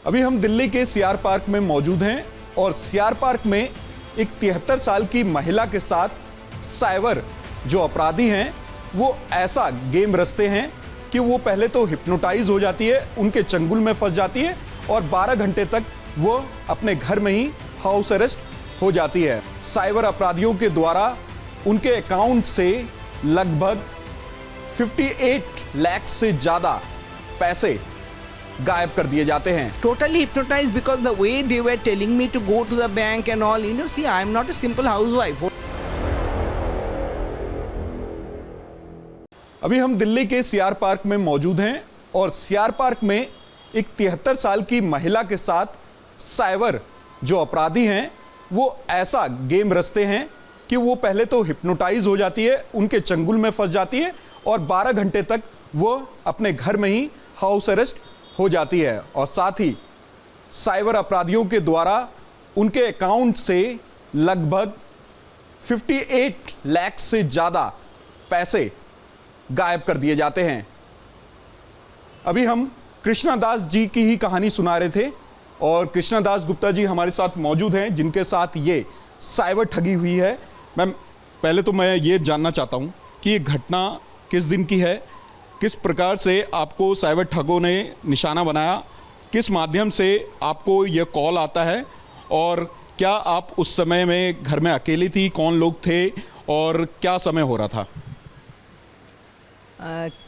अभी हम दिल्ली के सीआर पार्क में मौजूद हैं और सीआर पार्क में एक 73 साल की महिला के साथ साइबर जो अपराधी हैं वो ऐसा गेम रचते हैं कि वो पहले तो हिप्नोटाइज हो जाती है, उनके चंगुल में फंस जाती है और 12 घंटे तक वो अपने घर में ही हाउस अरेस्ट हो जाती है। साइबर अपराधियों के द्वारा उनके अकाउंट से लगभग 58 लाख से ज्यादा पैसे गायब कर दिए जाते हैं। Totally hypnotized because the way they were telling me to go to the bank and all, see, I am not a simple housewife. अभी हम दिल्ली के सीआर पार्क में मौजूद हैं और सीआर पार्क में एक 73 साल की महिला के साथ साइबर जो अपराधी हैं वो ऐसा गेम रचते हैं कि वो पहले तो हिप्नोटाइज हो जाती है, उनके चंगुल में फंस जाती है और 12 घंटे तक वो अपने घर में ही हाउस अरेस्ट हो जाती है और साथ ही साइबर अपराधियों के द्वारा उनके अकाउंट से लगभग 58 लाख से ज़्यादा पैसे गायब कर दिए जाते हैं। अभी हम कृष्णा दास जी की ही कहानी सुना रहे थे और कृष्णा दास गुप्ता जी हमारे साथ मौजूद हैं जिनके साथ ये साइबर ठगी हुई है। मैम, पहले तो मैं ये जानना चाहता हूँ कि ये घटना किस दिन की है, किस प्रकार से आपको साइबर ठगों ने निशाना बनाया, किस माध्यम से आपको ये कॉल आता है और क्या आप उस समय में घर में अकेली थी, कौन लोग थे और क्या समय हो रहा था?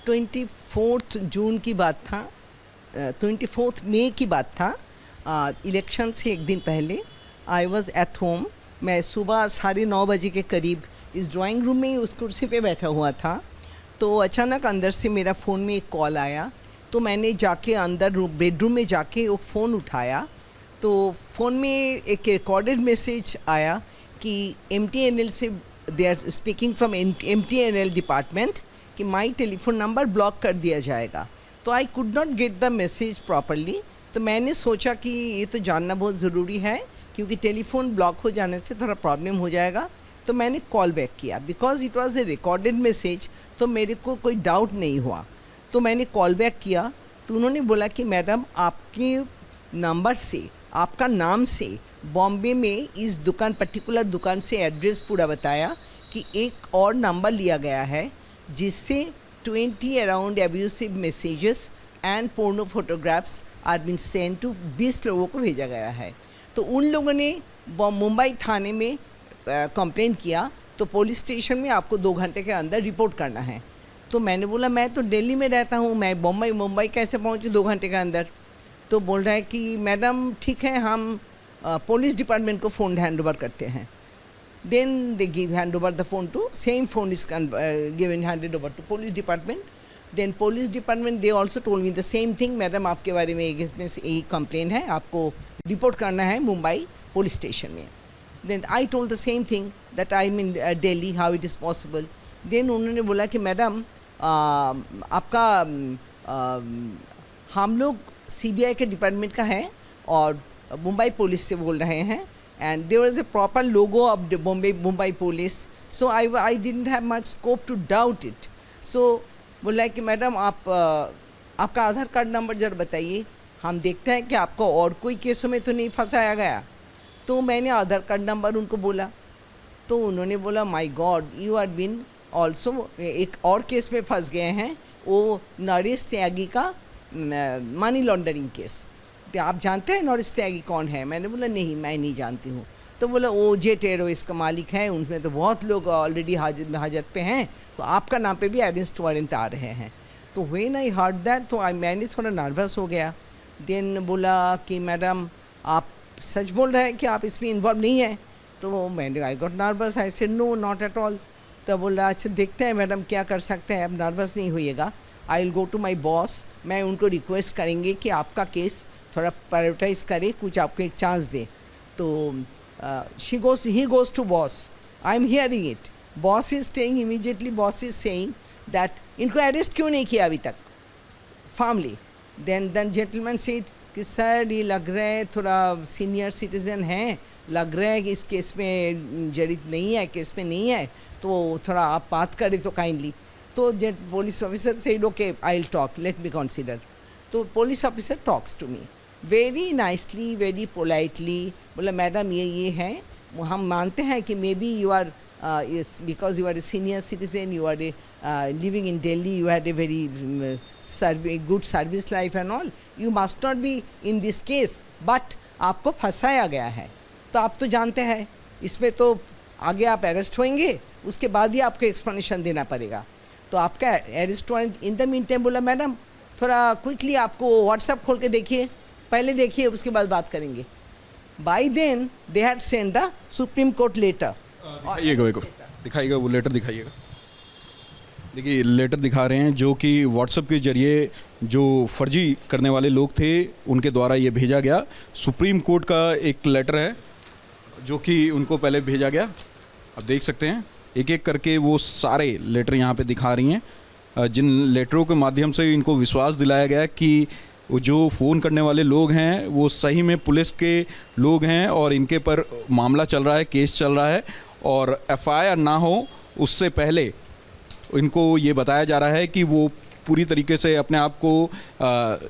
24 जून की बात था, 24 मई की बात था। इलेक्शन से एक दिन पहले आई वॉज़ एट होम। मैं सुबह 9:30 बजे के करीब इस ड्राइंग रूम में उस कुर्सी पे बैठा हुआ था तो अचानक अंदर से मेरा फ़ोन में एक कॉल आया। तो मैंने जाके अंदर बेडरूम में जाके वो फ़ोन उठाया तो फ़ोन में एक रिकॉर्डेड मैसेज आया कि MTNL से they are speaking from MTNL department कि माई टेलीफोन नंबर ब्लॉक कर दिया जाएगा। तो I could not get the message properly. तो मैंने सोचा कि ये तो जानना बहुत ज़रूरी है क्योंकि टेलीफोन ब्लॉक हो जाने से थोड़ा प्रॉब्लम हो जाएगा। तो मैंने कॉल बैक किया because it was a recorded message, तो मेरे को कोई डाउट नहीं हुआ। तो मैंने कॉल बैक किया तो उन्होंने बोला कि मैडम आपके नंबर से, आपका नाम से बॉम्बे में इस दुकान, पर्टिकुलर दुकान से एड्रेस पूरा बताया कि एक और नंबर लिया गया है जिससे 20 around abusive messages and porno photographs are been send to 20 लोगों को भेजा गया है। तो उन लोगों ने मुंबई थाने में कंप्लेंट किया तो पुलिस स्टेशन में आपको 2 घंटे के अंदर रिपोर्ट करना है। तो मैंने बोला मैं तो दिल्ली में रहता हूँ, मैं मुंबई कैसे पहुँचूँ 2 घंटे के अंदर? तो बोल रहा है कि मैडम ठीक है, हम पुलिस डिपार्टमेंट को फ़ोन हैंड ओवर करते हैं। Then they give hand over the phone to, same phone is given handed over to police department. Then police department they also told me the same thing, madam आपके बारे में एक complain है, आपको report करना है मुंबई पुलिस स्टेशन में। Then I told the same thing that I'm in Delhi, how it is possible. Then उन्होंने बोला कि मैडम आपका हम लोग CBI के डिपार्टमेंट का है और मुंबई पुलिस से बोल रहे हैं and there was a proper logo of the Mumbai police, so I didn't have much scope to doubt it. So बोला कि मैडम आप आपका आधार कार्ड नंबर जरा बताइए, हम देखते हैं कि आपको और कोई केसों में तो नहीं फंसाया गया। तो मैंने आधार कार्ड नंबर उनको बोला तो उन्होंने बोला my god, you are been also एक और केस में फंस गए हैं, वो नरेश त्यागी का मनी लॉन्ड्रिंग केस। तो आप जानते हैं नरेश त्यागी कौन है? मैंने बोला नहीं, मैं नहीं जानती हूँ। तो बोला वो जे टेररिस्ट का मालिक है, उनमें तो बहुत लोग ऑलरेडी हाजत पे हैं, तो आपका नाम पे भी अरेस्ट वारंट आ रहे हैं। तो व्हेन आई हर्ड दैट तो मैंने थोड़ा नर्वस हो गया। देन बोला कि मैडम आप सच बोल रहे हैं कि आप इसमें इन्वॉल्व नहीं है? तो मैंने I got nervous, I said no not at all. तो बोला अच्छा देखते हैं मैडम क्या कर सकते हैं, अब नर्वस नहीं होइएगा, I will go to my boss, मैं उनको रिक्वेस्ट करेंगे कि आपका केस थोड़ा प्रायोरिटाइज करे, कुछ आपको एक चांस दे। तो he goes to boss, I am hearing it, boss is telling immediately, boss is saying that इनको अरेस्ट क्यों नहीं किया अभी तक फॉर्मली। देन जेंटलमैन सेड कि सर ये लग रहा है थोड़ा सीनियर सिटीज़न हैं, लग रहा है कि इस केस में जड़ित नहीं है, केस में नहीं है, तो थोड़ा आप बात करें तो काइंडली। तो police officer said okay I will talk, let me consider. तो police officer talks to me very nicely, very politely बोला मैडम ये है, हम मानते हैं कि maybe you are because you are a senior citizen, you are a living in Delhi, you had a very good service life and all, you must not be in this case, but आपको फंसाया गया है। तो आप तो जानते हैं इसमें तो आगे आप अरेस्ट होंगे, उसके बाद ही आपको एक्सप्लेनेशन देना पड़ेगा। तो आपका arrest warrant in the meantime बोला मैडम थोड़ा क्विकली आपको व्हाट्सएप खोल के देखिए, पहले देखिए उसके बाद बात करेंगे। By then they had send the Supreme Court letter. दिखाइएगा वो लेटर दिखाइएगा। देखिए लेटर दिखा रहे हैं जो कि व्हाट्सएप के जरिए जो फर्जी करने वाले लोग थे उनके द्वारा ये भेजा गया। सुप्रीम कोर्ट का एक लेटर है जो कि उनको पहले भेजा गया। आप देख सकते हैं एक एक करके वो सारे लेटर यहाँ पे दिखा रही हैं, जिन लेटरों के माध्यम से इनको विश्वास दिलाया गया कि वो जो फ़ोन करने वाले लोग हैं वो सही में पुलिस के लोग हैं और इनके पर मामला चल रहा है, केस चल रहा है, और एफआईआर ना हो उससे पहले इनको ये बताया जा रहा है कि वो पूरी तरीके से अपने आप को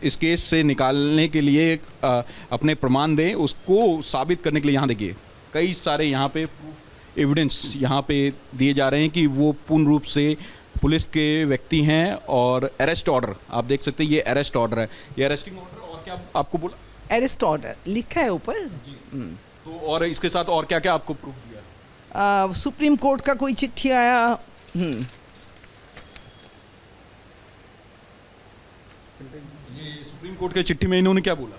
इस केस से निकालने के लिए अपने प्रमाण दें। उसको साबित करने के लिए यहाँ देखिए कई सारे यहाँ पे प्रूफ एविडेंस यहाँ पे दिए जा रहे हैं कि वो पूर्ण रूप से पुलिस के व्यक्ति हैं। और अरेस्ट ऑर्डर आप देख सकते हैं, ये अरेस्ट ऑर्डर है, ये अरेस्टिंग ऑर्डर। और क्या आपको बोला? अरेस्ट ऑर्डर लिखा है ऊपर। तो और इसके साथ और क्या क्या आपको प्रूफ दिया? सुप्रीम कोर्ट का कोई चिट्ठी आया। ये सुप्रीम कोर्ट के चिट्ठी में इन्होंने क्या बोला?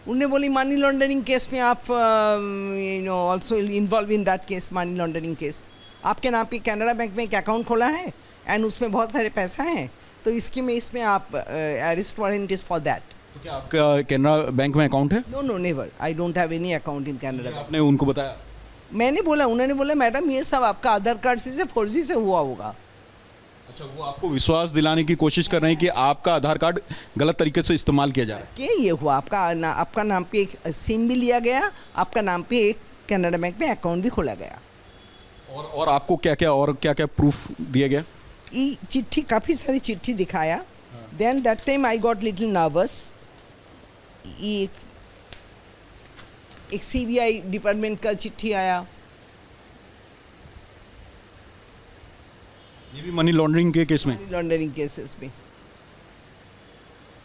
उन्हें बोली मनी लॉन्ड्रिंग केस में आप you know also involve in that case, money laundering case. आपके नाम पे कैनरा बैंक में एक अकाउंट खोला है एंड उसमें बहुत सारे पैसा है, तो इसके में इसमें आप arrest warrant is for that. तो क्या आपका कैनरा बैंक में अकाउंट है? No no never, I don't have any account in Canara Bank. आपने उनको बताया? मैंने बोला, उन्होंने बोला मैडम ये सब आपका आधार कार्ड से फर्जी से हुआ होगा। अच्छा, वो आपको विश्वास दिलाने की कोशिश कर रहे हैं कि आपका आधार कार्ड गलत तरीके से इस्तेमाल किया जा रहा है। कि ये हुआ आपका नाम पे एक सिम भी लिया गया, आपका नाम पे एक कैनरा बैंक में अकाउंट भी खोला गया। और आपको क्या क्या प्रूफ दिया गया? ये चिट्ठी, काफ़ी सारी चिट्ठी दिखाया। Then that time I got little nervous. एक सीबीआई डिपार्टमेंट का चिट्ठी आया। ये भी मनी लॉन्ड्रिंग के केस में? मनी लॉन्ड्रिंग केसेस में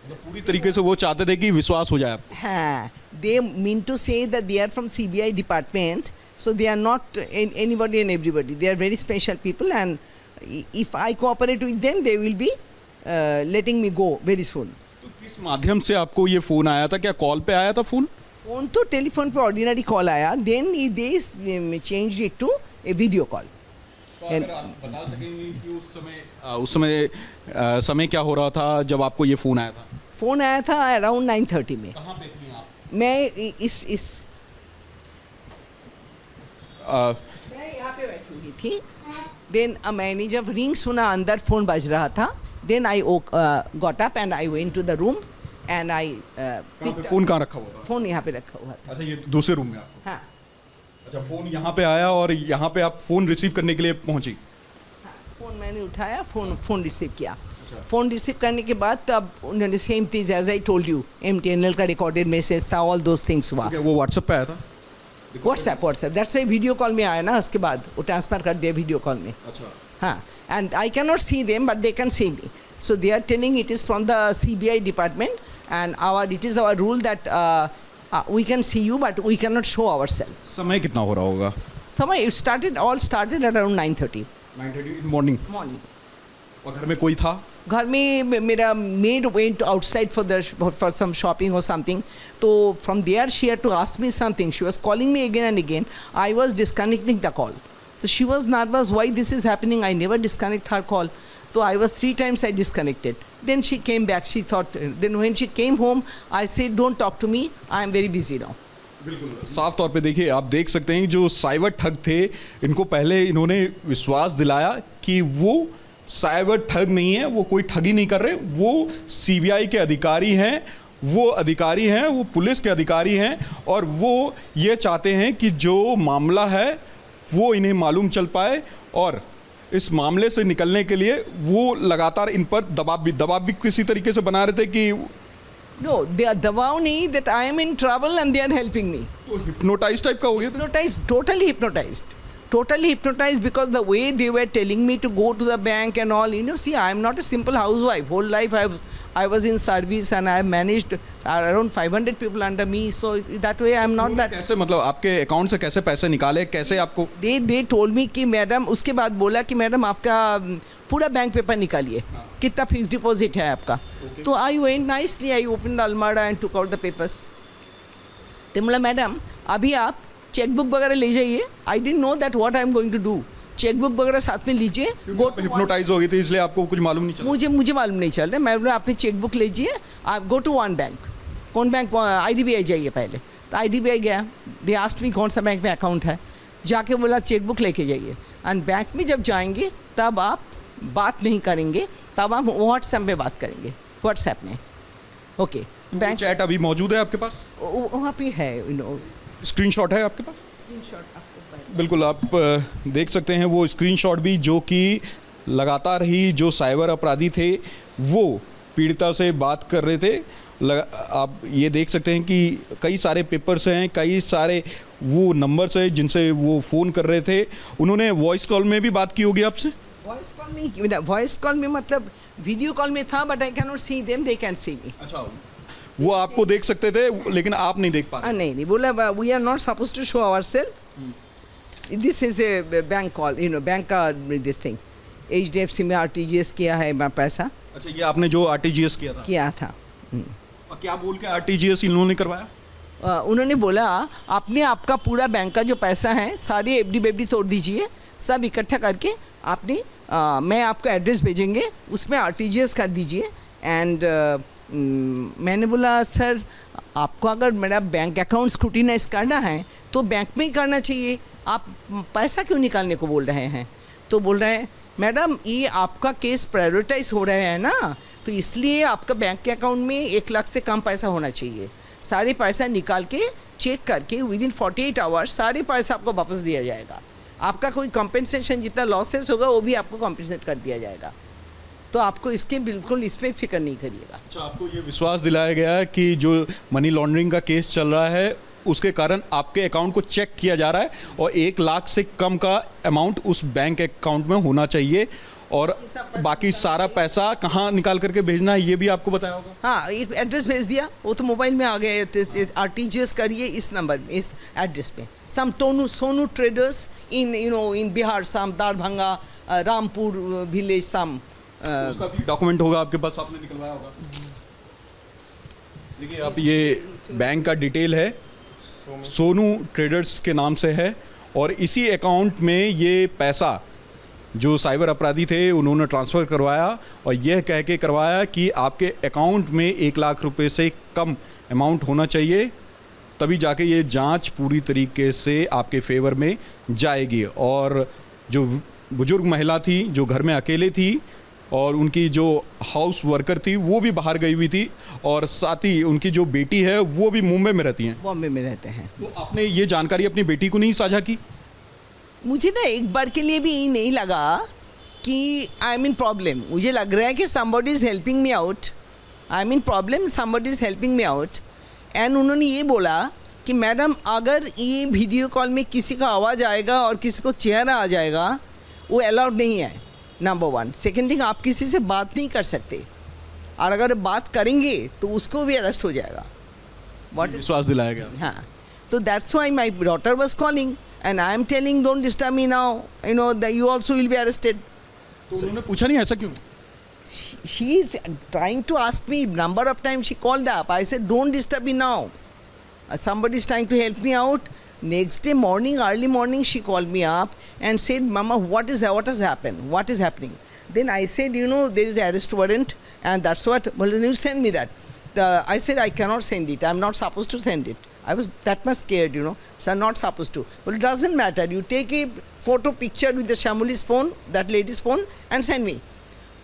पूरी तरीके से वो चाहते थे कि विश्वास हो जाए आपको। हाँ, they mean to say that they are from CBI department, so they are not anybody and everybody, they are very special people, and if I cooperate with them they will be letting me go very soon. तो किस माध्यम से आपको ये phone आया था? क्या call पे आया था फ़ोन? फ़ोन तो टेलीफोन पे ऑर्डिनरी कॉल आया, then they changed it to a video call. तो अगर आप बता सकेंगे कि उस समय समय क्या हो रहा था जब आपको ये फ़ोन आया था? फ़ोन आया था अराउंड 9:30 में। कहाँ पे थी आप? मैं मैं यहाँ पे बैठी हुई थी। देन मैंने जब रिंग सुना, अंदर फ़ोन बज रहा था, then I got up and I went to the room and I phone कहाँ रखा हुआ था? फ़ोन यहाँ पे रखा हुआ था। अच्छा, ये दूसरे रूम में आपको? हाँ। अच्छा, फ़ोन यहाँ पे आया और यहाँ पे आप फ़ोन रिसीव करने के लिए पहुँची? हाँ, फ़ोन मैंने उठाया, फ़ोन रिसीव किया। फ़ोन रिसीव करने के बाद तब उन्होंने same thing as I told you, MTNL का रिकॉर्डेड मैसेज था, ऑल दोज थिंग्स हुआ। वो व्हाट्सएप पे आया था? WhatsApp that's why video call में आया ना, उसके बाद वो ट्रांसफ़र कर दिया वीडियो कॉल में। अच्छा। हाँ, and I can not see them but they can see me, so they are telling it is from the CBI department and it is our rule that we can see you but we can not show our self. समय कितना हो रहा होगा? समय all started around 9:30 in morning. और घर में कोई था? घर में मेरा maid went outside for some shopping और समथिंग, तो from there she had to ask me something, she was calling me again and again, I was disconnecting the call, so she was nervous why this is happening, I never disconnect her call, so I was 3 times I disconnected, then she came back, she thought, then when she came home I said don't talk to me, I am very busy now. बिल्कुल साफ तौर पे देखिए, आप देख सकते हैं जो साइबर ठग थे इनको पहले इन्होंने विश्वास दिलाया कि वो साइबर ठग नहीं है, वो कोई ठगी नहीं कर रहे, वो CBI के अधिकारी हैं, वो पुलिस के अधिकारी हैं और वो ये चाहते हैं कि जो मामला है वो इन्हें मालूम चल पाए और इस मामले से निकलने के लिए वो लगातार इन पर दबाव भी किसी तरीके से बना रहे थे कि No, they are दबाव नहीं that I am in trouble and they are helping me. तो हिप्नोटाइज टाइप का हो गया था? Hypnotized, totally hypnotized. Totally hypnotized because the way they were telling me to go to the bank and all. You know, see, I am not a simple housewife. Whole life I was in service and I have managed around 500 people under me. So that way I am not that. कैसे मतलब आपके account से कैसे पैसे निकाले, कैसे आपको? They told me कि मैडम, उसके बाद बोला कि मैडम आपका पूरा बैंक पेपर निकालिए, कितना फिक्स डिपॉजिट है आपका. तो I went nicely, I open the अलमारा and took out the papers. तो बोला मैडम अभी आप चेकबुक वगैरह ले जाइए. I didn't know that what I am going to do. Chequebook वगैरह साथ में लीजिए. हिप्नोटाइज हो गई थी इसलिए आपको कुछ मालूम नहीं चला? मुझे मालूम नहीं चल रहा. मैं बोला आपने चेकबुक लीजिए, आप गो टू वन बैंक. कौन बैंक? IDBI जाइए पहले. तो IDBI गया. दे आस्क्ड मी कौन सा बैंक में अकाउंट है. जाके बोला चेकबुक लेके जाइए. एंड बैंक में जब जाएंगे तब आप बात नहीं करेंगे, तब आप व्हाट्सएप में बात करेंगे. व्हाट्सएप में. ओके. बैंक चैट अभी मौजूद है आपके पास? वहाँ पे है, यू नो. स्क्रीनशॉट है आपके पास? स्क्रीनशॉट आपको बिल्कुल, आप देख सकते हैं वो स्क्रीनशॉट भी, जो कि लगातार ही जो साइबर अपराधी थे वो पीड़िता से बात कर रहे थे. आप ये देख सकते हैं कि कई सारे पेपर्स हैं, कई सारे वो नंबर्स हैं जिनसे वो फ़ोन कर रहे थे. उन्होंने वॉइस कॉल में भी बात की होगी आपसे? वॉइस कॉल में मतलब वीडियो कॉल में था, but I can not see them, they can see me. अच्छा, वो आपको देख सकते थे लेकिन आप नहीं देख पा रहे? नहीं बोला we are not suppose to show ourselves. This is a bank call, you know, bank का दिस थिंग. HDFC में RTGS किया है मैं पैसा. अच्छा, ये आपने जो RTGS किया था? और क्या बोल के RTGS इन्होंने करवाया? उन्होंने बोला आपने आपका पूरा बैंक का जो पैसा है सारे FD तोड़ दीजिए, सब इकट्ठा करके आपने मैं आपको एड्रेस भेजेंगे, उसमें RTGS कर दीजिए. एंड मैंने बोला सर आपको अगर मेरा बैंक अकाउंट स्क्रूटिनाइज करना है तो बैंक में ही करना चाहिए, आप पैसा क्यों निकालने को बोल रहे हैं? तो बोल रहे हैं मैडम ये आपका केस प्रायोरिटाइज हो रहा है ना, तो इसलिए आपका बैंक के अकाउंट में 1 लाख से कम पैसा होना चाहिए. सारे पैसा निकाल के चेक करके विदिन 48 आवर्स सारे पैसा आपको वापस दिया जाएगा. आपका कोई कॉम्पेंसेशन जितना लॉसेस होगा वो भी आपको कॉम्पेंसेट कर दिया जाएगा. तो आपको इसके बिल्कुल इसमें फिक्र नहीं करिएगा. अच्छा, आपको ये विश्वास दिलाया गया है कि जो मनी लॉन्ड्रिंग का केस चल रहा है उसके कारण आपके अकाउंट को चेक किया जा रहा है और 1 लाख से कम का अमाउंट उस बैंक अकाउंट में होना चाहिए, और बाकी सारा पैसा कहाँ निकाल करके भेजना है ये भी आपको बताया होगा? हाँ, एक एड्रेस भेज दिया, वो तो मोबाइल में आ गए. RTGS करिए इस नंबर में, इस एड्रेस पे. Some Sonu traders in in Bihar, some Darbhanga, Rampur village, some. उसका भी डॉक्यूमेंट होगा आपके पास, आपने निकलवाया होगा. देखिए आप, ये बैंक का डिटेल है, सोनू ट्रेडर्स के नाम से है, और इसी अकाउंट में ये पैसा जो साइबर अपराधी थे उन्होंने ट्रांसफ़र करवाया, और यह कह के करवाया कि आपके अकाउंट में 1 लाख रुपए से कम अमाउंट होना चाहिए, तभी जाके ये जांच पूरी तरीके से आपके फेवर में जाएगी. और जो बुजुर्ग महिला थी जो घर में अकेले थी और उनकी जो हाउस वर्कर थी वो भी बाहर गई हुई थी, और साथ ही उनकी जो बेटी है वो भी मुंबई में रहती हैं. बॉम्बे में रहते हैं. तो आपने ये जानकारी अपनी बेटी को नहीं साझा की? मुझे ना एक बार के लिए भी ये नहीं लगा कि आई एम इन प्रॉब्लम. मुझे लग रहा है कि somebody is helping me out. I am in problem, somebody is helping me out. And उन्होंने ये बोला कि मैडम अगर ये वीडियो कॉल में किसी का आवाज़ आएगा और किसी को चेहरा आ जाएगा वो अलाउड नहीं है, नंबर 1. सेकेंड थिंग, आप किसी से बात नहीं कर सकते, और अगर बात करेंगे तो उसको भी अरेस्ट हो जाएगा. विश्वास दिलाया गया. हाँ, तो that's why my daughter was calling and I am telling don't disturb me now, you know that you also will be arrested. तो उन्होंने पूछा नहीं ऐसा क्यों? She is trying to ask me number of times. She called up. I said don't disturb me now. Somebody is trying to help me out. Next day morning, early morning, she called me up and said, Mama, what has happened? What is happening? Then I said, you know, there is an arrest warrant, and that's what. Well, then you send me that. I said I cannot send it. I'm not supposed to send it. I was that much scared, you know. So I'm not supposed to. Well, it doesn't matter. You take a photo picture with the Shamuli's phone, that lady's phone, and send me.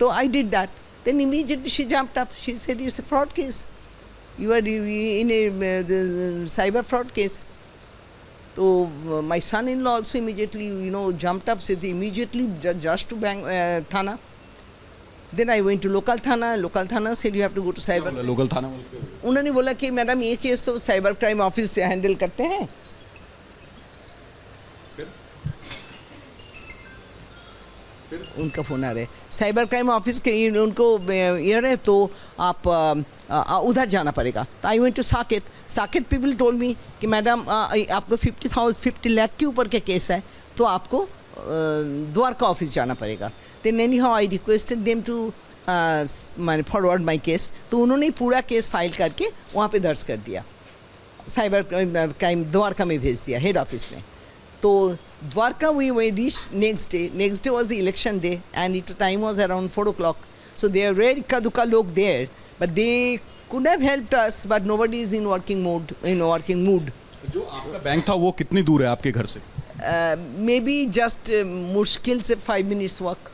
So I did that. Then immediately she jumped up. She said, it's a fraud case. You are in a cyber fraud case. So my son-in-law also immediately, you know, jumped up, said immediately just to Thana. Then I went to local thana. Local thana said you have to go to cyber. Local थाना वाले क्यों? उन्होंने बोला कि madam ये case तो cyber crime office से handle करते हैं. उनका फ़ोन आ रहा है साइबर क्राइम ऑफिस के, उनको ये है तो आप उधर जाना पड़ेगा. तो I went to Saket. Saket people told me कि मैडम आपको 50 लाख के ऊपर के केस है तो आपको द्वारका ऑफिस जाना पड़ेगा. Then anyhow I requested them to मैंने फॉरवर्ड माई केस. तो उन्होंने पूरा केस फाइल करके वहाँ पे दर्ज कर दिया, साइबर क्राइम द्वारका में भेज दिया, हेड ऑफिस में. तो Dwarka we reached next day. Next day was the election day and it time was around 4 o'clock. So there were ikka dukka log there, but they could have helped us, but nobody is in working mood. जो आपका bank था वो कितनी दूर है आपके घर से? Maybe just मुश्किल से 5 minutes walk,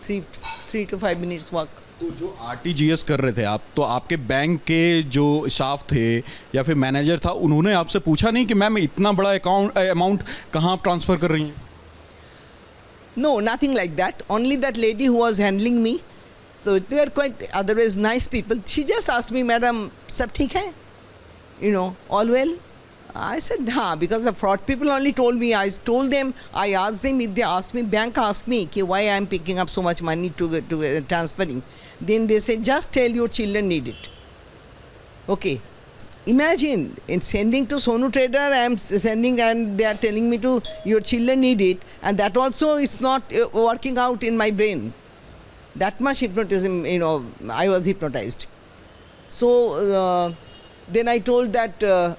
3 to 5 minutes walk. तो जो आरटीजीएस कर रहे थे आप, तो आपके बैंक के जो स्टाफ थे या फिर मैनेजर था, उन्होंने आपसे पूछा नहीं कि मैम इतना बड़ा अमाउंट कहाँ आप ट्रांसफ़र कर रही हैं? No, nothing like that. Only that lady who was handling me. So they were quite otherwise nice people. She just asked me, Madam, सब ठीक है? All well? I said, हाँ, because the fraud people only told me. I asked them if they asked me, bank asked me why I am picking up so much money to transferring. Then they said, just tell your children need it. Okay. Imagine, in sending to Sonu Trader, I am sending and they are telling me to, your children need it. And that also is not working out in my brain. That much hypnotism, I was hypnotized. So then I told that,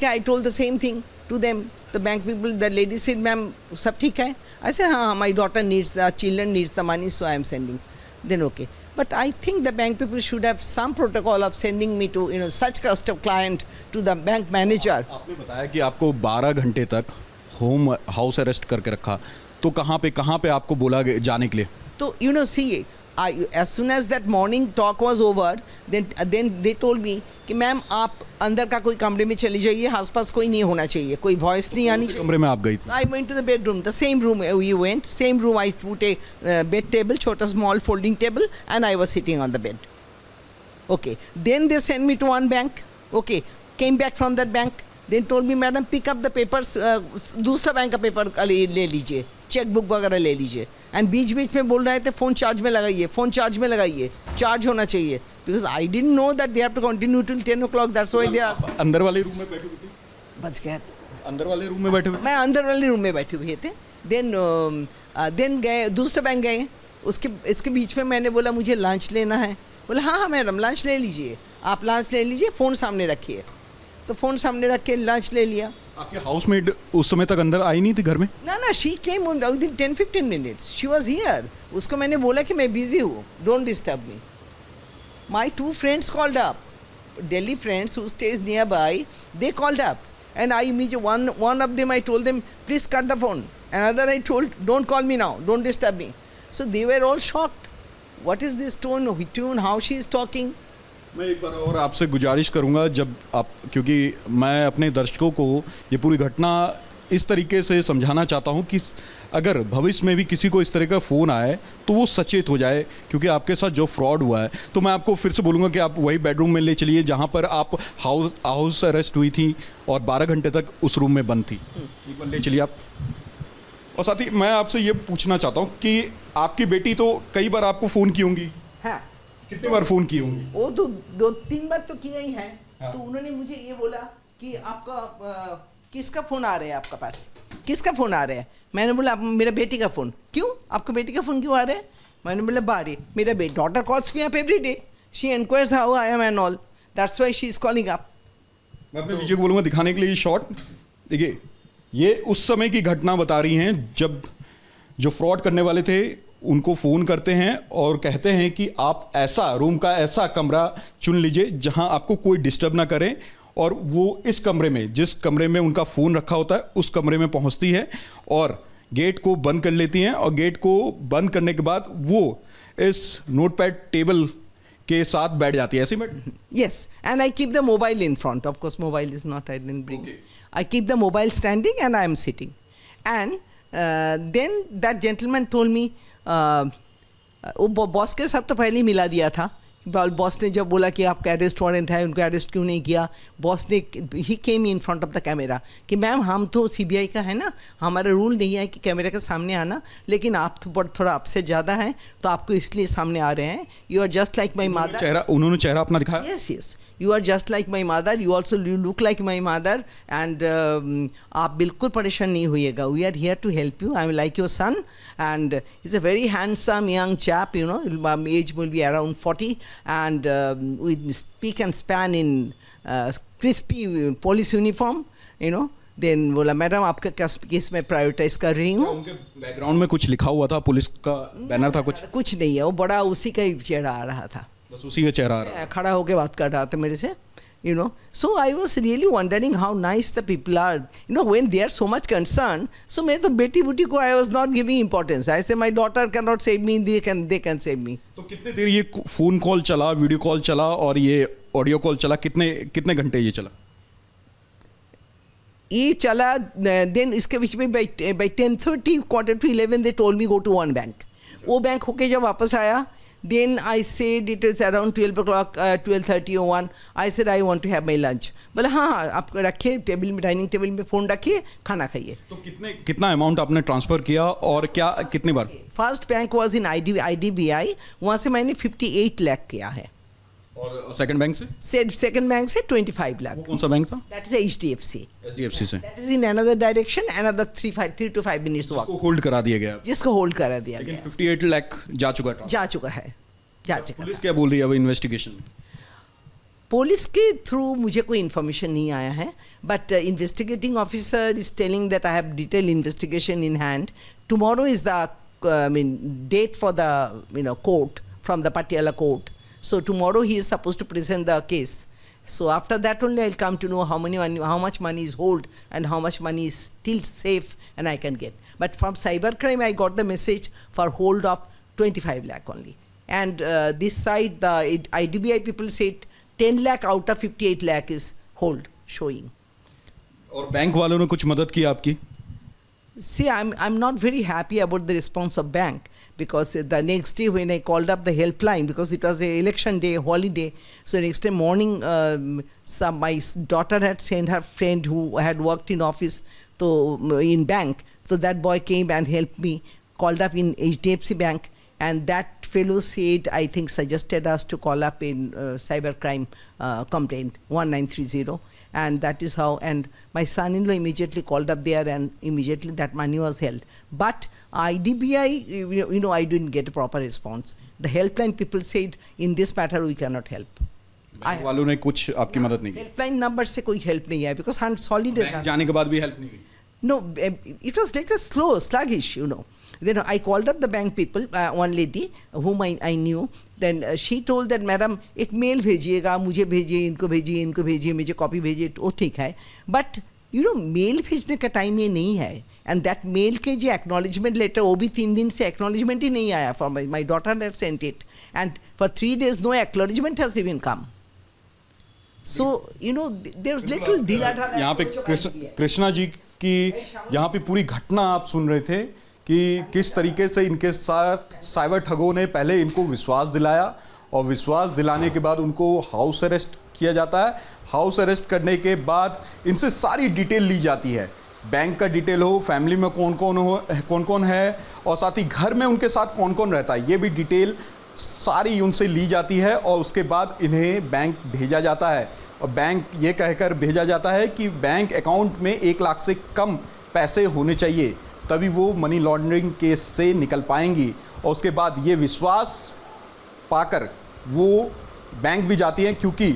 I told the same thing to them, the bank people. The lady said, ma'am, sab theek hai? I said, हाँ, my daughter needs, children needs the money, so I am sending. Then okay. But I think the bank people should have some protocol of sending me to, such custom client to the bank manager. आपने बताया कि आपको 12 घंटे तक home house arrest करके रखा, तो कहाँ पे आपको बोला जाने के लिए? So, see, as soon as that morning talk was over, then they told me कि मैम आप अंदर का कोई कमरे में चली जाइए, आसपास कोई नहीं होना चाहिए, कोई वॉइस नहीं आनी चाहिए. कमरे में आप गई थी? I went to the bedroom, the same room we went, same room. I put a bed table, छोटा small folding table, and I was sitting on the bed. Okay, then they sent me to one bank. Okay, came back from that bank, then told me, madam, pick up the papers, दूसरा bank का paper ले लीजिए, cheque book वगैरह ले लीजिए. And बीच में बोल रहे थे फ़ोन चार्ज में लगाइए, चार्ज होना चाहिए. Because I didn't know that they have to continue till 10 o'clock. That's why they are. अंदर वाले रूम में बैठी हुई थी? बच गया. अंदर वाले रूम में बैठे हुए? मैं अंदर वाले रूम में बैठे हुए थे. देन गए दूसरे बैंक गए. इसके बीच में मैंने बोला मुझे लंच लेना है. बोला हाँ मैडम लंच ले लीजिए, आप लंच ले लीजिए, फ़ोन सामने रखिए. तो फ़ोन सामने रख के लंच ले लिया. आपके हाउसमेट उस समय तक अंदर आई नहीं थी घर में? ना she came within 10-15 minutes. She was here. उसको मैंने बोला कि मैं बिजी हूँ, don't disturb me. My 2 friends called up, Delhi friends who stays nearby. They called up and I immediately one of them I told them please cut the phone. Another I told don't call me now, don't disturb me. So they were all shocked. What is this tone, how she is talking? मैं एक बार और आपसे गुजारिश करूंगा, जब आप, क्योंकि मैं अपने दर्शकों को ये पूरी घटना इस तरीके से समझाना चाहता हूं कि अगर भविष्य में भी किसी को इस तरह का फ़ोन आए तो वो सचेत हो जाए, क्योंकि आपके साथ जो फ्रॉड हुआ है. तो मैं आपको फिर से बोलूँगा कि आप वही बेडरूम में ले चलिए जहाँ पर आप हाउस अरेस्ट हुई थी और 12 घंटे तक उस रूम में बंद थी. एक बार ले चलिए आप. और साथ ही मैं आपसे ये पूछना चाहता हूँ कि आपकी बेटी तो कई बार आपको फ़ोन की होंगी? हाँ. कितनी बार फ़ोन की होंगी? वो तो 2-3 बार तो किया ही है. हाँ. तो उन्होंने मुझे ये बोला कि आपका किसका फ़ोन आ रहा है आपका पास, किसका फ़ोन आ रहा है. मैंने बोला मेरा बेटी का फ़ोन. क्यों, आपका बेटी का फ़ोन क्यों आ रहा है? मैंने बोला बारे मेरा daughter calls me up every day. She enquires how I am and all. That's why she is calling up. मैं अपने विजय को बोलूँगा दिखाने के लिए शॉट. देखिए, ये उस समय की घटना बता रही हैं जब जो फ्रॉड करने वाले थे उनको फ़ोन करते हैं और कहते हैं कि आप ऐसा रूम का ऐसा कमरा चुन लीजिए जहां आपको कोई डिस्टर्ब ना करे. और वो इस कमरे में, जिस कमरे में उनका फ़ोन रखा होता है, उस कमरे में पहुंचती है और गेट को बंद कर लेती हैं. और गेट को बंद करने के बाद वो इस नोटपैड टेबल के साथ बैठ जाती है. ऐसे बैठ? Yes, and I keep the mobile in front. Of course, mobile is not, I didn't bring. Okay. I keep the mobile standing and I am sitting. And then that gentleman told me, वो boss के साथ तो पहले ही मिला दिया था। Boss ने जब बोला कि आपका अरेस्ट वारंट है, उनको अरेस्ट क्यों नहीं किया, बॉस ने he came in front of the camera कि मैम हम तो सीबीआई का है ना, हमारा रूल नहीं है कि कैमरे के सामने आना, लेकिन आप तो थोड़ा अपसेट ज़्यादा हैं तो आपको इसलिए सामने आ रहे हैं। You are just like my mother. उन्होंने चेहरा अपना दिखाया। Yes yes, you are just like my mother, you also you look like my mother and आप बिल्कुल परेशान नहीं होइएगा। We are here to help you, I am like your son and is a very handsome young chap, you know, age will be around 40 and with spick and span in crispy police uniform, you know. Then बोला madam आपका case मैं prioritise कर रही हूँ। उनके background में कुछ लिखा हुआ था, पुलिस का बैनर था कुछ नहीं है, वो बड़ा उसी का ही चेहरा आ रहा था, बस उसी का चेहरा आ रहा। खड़ा होकर बात कर रहा था मेरे से, you know. So I was really wondering how nice the people are, you know, when they are so much concerned. So मैं तो बेटी बुटी को I was not giving importance. I say my daughter cannot save me, they can save me. तो कितने देर ये phone call चला, video call चला और ये ऑडियो कॉल चला, कितने घंटे ये चला? ये चला then इसके बीच में by 10:30 11 they told me go to one bank. वो बैंक होके जब वापस आया, then I said it is around 12 o'clock, 12:30 or 1. I said I want to have my lunch. बोला हाँ आप रखिए टेबल में, डाइनिंग टेबल में फ़ोन रखिए, खाना खाइए। तो कितना अमाउंट आपने ट्रांसफ़र किया और क्या कितनी बार? First bank was in IDBI, वहाँ से मैंने 58 लाख किया है। और सेकंड बैंक से? सेकंड बैंक से 25 लाख। वो कौन सा बैंक था? That is HDFC। HDFC से? That is in another direction, another 3 to 5 minutes walk. जिसको होल्ड करा दिया गया। जिसको होल्ड करा दिया गया। लेकिन 58 लाख जा चुका है। पुलिस क्या बोल रही है अब इन्वेस्टिगेशन में? पुलिस के थ्रू मुझे कोई इन्फॉर्मेशन नहीं आया है, but investigating officer is telling that I have detail investigation in hand. Tomorrow is the date for the court from the Patiala court, so tomorrow he is supposed to present the case. So after that only I'll come to know how much money is hold and how much money is still safe and I can get. But from cybercrime I got the message for hold of 25 lakh only. And this side the IDBI people said 10 lakh out of 58 lakh is hold showing. और bank वालों ने कुछ मदद की आपकी? See, I'm not very happy about the response of bank, because the next day when I called up the helpline, because it was a election day, holiday, so next day morning my daughter had sent her friend who had worked in office in bank, so that boy came and helped me, called up in HDFC Bank, and that fellow said, I think suggested us to call up in cybercrime complaint 1930. And that is how, and my son-in-law immediately called up there and immediately that money was held. But IDBI, you know, I didn't get a proper response. The helpline people said, in this matter we cannot help. Bank वालों ने कुछ आपकी मदद नहीं की? Helpline number से कोई help नहीं है, because सॉलिड बैंक जाने के बाद भी हेल्प नहीं की? No, it was little slow, sluggish, you know. Then I called up the bank people, one lady whom I knew. Then she told that madam एक मेल भेजिएगा, मुझे भेजिए, इनको भेजिए, मुझे कॉपी भेजिए, वो ठीक है। बट यू नो मेल भेजने का टाइम ये नहीं है, एंड दैट मेल के जो एक्नॉलेजमेंट लेटर वो भी 3 दिन से एक्नॉलेजमेंट ही नहीं आया। For my daughter had sent it and for 3 days no acknowledgement has even come. So you know there is little ढीला-ढाला। यहाँ पे कृष्णा जी की यहाँ पे पूरी घटना आप सुन रहे थे कि किस तरीके से इनके साथ साइबर ठगों ने पहले इनको विश्वास दिलाया और विश्वास दिलाने के बाद उनको हाउस अरेस्ट किया जाता है। हाउस अरेस्ट करने के बाद इनसे सारी डिटेल ली जाती है, बैंक का डिटेल हो, फैमिली में कौन कौन है और साथ ही घर में उनके साथ कौन कौन रहता है, ये भी डिटेल सारी उनसे ली जाती है और उसके बाद इन्हें बैंक भेजा जाता है। और बैंक ये कहकर भेजा जाता है कि बैंक अकाउंट में 1 लाख से कम पैसे होने चाहिए, तभी वो मनी लॉन्ड्रिंग केस से निकल पाएंगी। और उसके बाद ये विश्वास पाकर वो बैंक भी जाती हैं, क्योंकि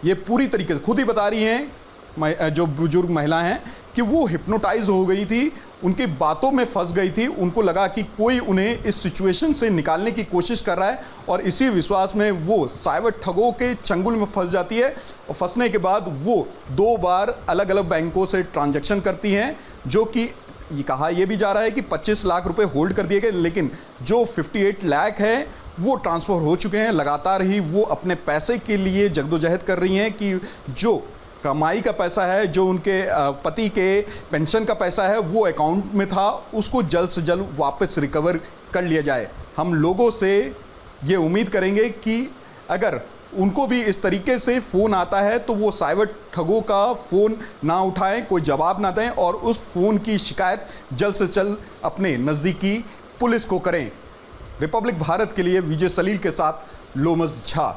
ये पूरी तरीके से खुद ही बता रही हैं जो बुजुर्ग महिला हैं कि वो हिप्नोटाइज हो गई थी, उनकी बातों में फंस गई थी, उनको लगा कि कोई उन्हें इस सिचुएशन से निकालने की कोशिश कर रहा है और इसी विश्वास में वो साइबर ठगों के चंगुल में फंस जाती है। और फंसने के बाद वो 2 बार अलग अलग बैंकों से ट्रांजैक्शन करती हैं, जो कि ये कहा यह भी जा रहा है कि 25 लाख रुपए होल्ड कर दिए गए, लेकिन जो 58 लाख हैं वो ट्रांसफ़र हो चुके हैं। लगातार ही वो अपने पैसे के लिए जद्दोजहद कर रही हैं कि जो कमाई का पैसा है, जो उनके पति के पेंशन का पैसा है वो अकाउंट में था, उसको जल्द से जल्द वापस रिकवर कर लिया जाए। हम लोगों से ये उम्मीद करेंगे कि अगर उनको भी इस तरीके से फ़ोन आता है तो वो साइबर ठगों का फ़ोन ना उठाएं, कोई जवाब ना दें और उस फ़ोन की शिकायत जल्द से जल्द अपने नज़दीकी पुलिस को करें। रिपब्लिक भारत के लिए विजय सलील के साथ लोमस झा।